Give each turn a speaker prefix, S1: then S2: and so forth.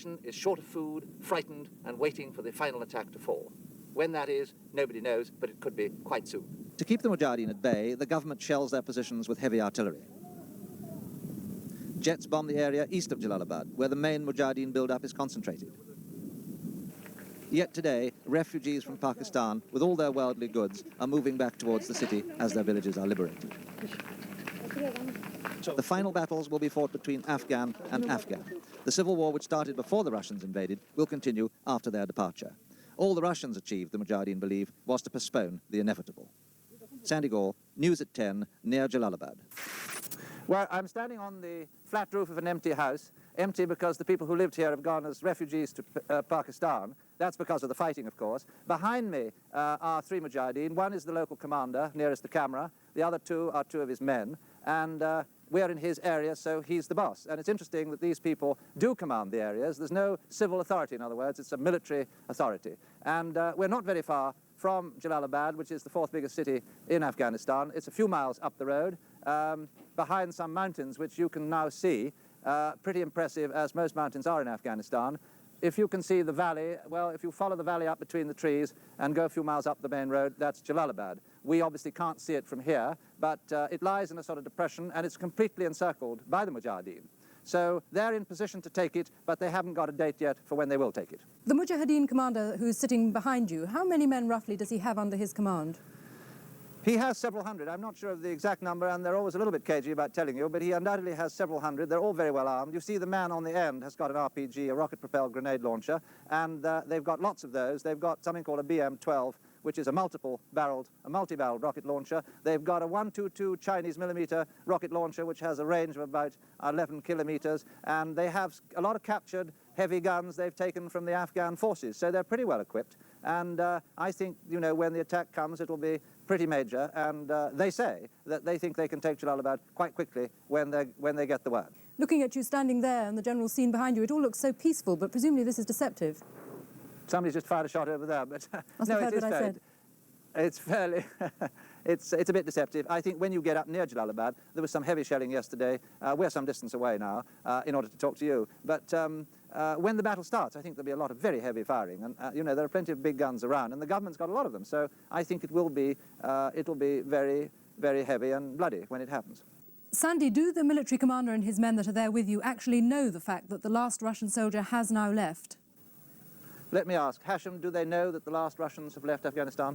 S1: population is short of food, frightened, and waiting for the final attack to fall. When that is, nobody knows, but it could be quite soon.
S2: To keep the Mujahideen at bay, the government shells their positions with heavy artillery. Jets bomb the area east of Jalalabad, where the main Mujahideen build-up is concentrated. Yet today, refugees from Pakistan, with all their worldly goods, are moving back towards the city as their villages are liberated. The final battles will be fought between Afghan and Afghan. The civil war, which started before the Russians invaded, will continue after their departure. All the Russians achieved, the Mujahideen believe, was to postpone the inevitable. Sandy Gore, News at 10, near Jalalabad. Well, I'm standing on the flat roof of an empty house, empty because the people who lived here have gone as refugees to Pakistan. That's because of the fighting, of course. Behind me are three Mujahideen. One is the local commander, nearest the camera. The other two are two of his men. And we're in his area, so he's the boss. And it's interesting that these people do command the areas. There's no civil authority, in other words. It's a military authority. And we're not very far from Jalalabad, which is the fourth biggest city in Afghanistan. It's a few miles up the road, behind some mountains, which you can now see. Pretty impressive, as most mountains are in Afghanistan. If you can see the valley, well, if you follow the valley up between the trees and go a few miles up the main road, that's Jalalabad. We obviously can't see it from here, but it lies in a sort of depression, and it's completely encircled by the Mujahideen. So they're in position to take it, but they haven't got a date yet for when they will take it.
S3: The Mujahideen commander who's sitting behind you, how many men roughly does he have under his command?
S2: He has several hundred. I'm not sure of the exact number, and they're always a little bit cagey about telling you, but he undoubtedly has several hundred. They're all very well armed. You see the man on the end has got an RPG, a rocket-propelled grenade launcher, and they've got lots of those. They've got something called a BM-12, which is a multi-barreled rocket launcher. They've got a 122 Chinese millimeter rocket launcher, which has a range of about 11 kilometers, and they have a lot of captured heavy guns they've taken from the Afghan forces, so they're pretty well equipped. And I think, you know, when the attack comes, it'll be pretty major, and they say that they think they can take Jalalabad quite quickly when they get the word.
S3: Looking at you standing there and the general scene behind you, it all looks so peaceful, but presumably this is deceptive.
S2: Somebody's just fired a shot over there, but
S3: no, it is fairly...
S2: It's fairly... it's a bit deceptive. I think when you get up near Jalalabad, there was some heavy shelling yesterday. We're some distance away now in order to talk to you. But when the battle starts, I think there'll be a lot of very heavy firing. And, you know, there are plenty of big guns around, and the government's got a lot of them. So I think it'll be very, very heavy and bloody when it happens.
S3: Sandy, do the military commander and his men that are there with you actually know the fact that the last Russian soldier has now left?
S2: Let me ask, Hashim, do they know that the last Russians have left Afghanistan?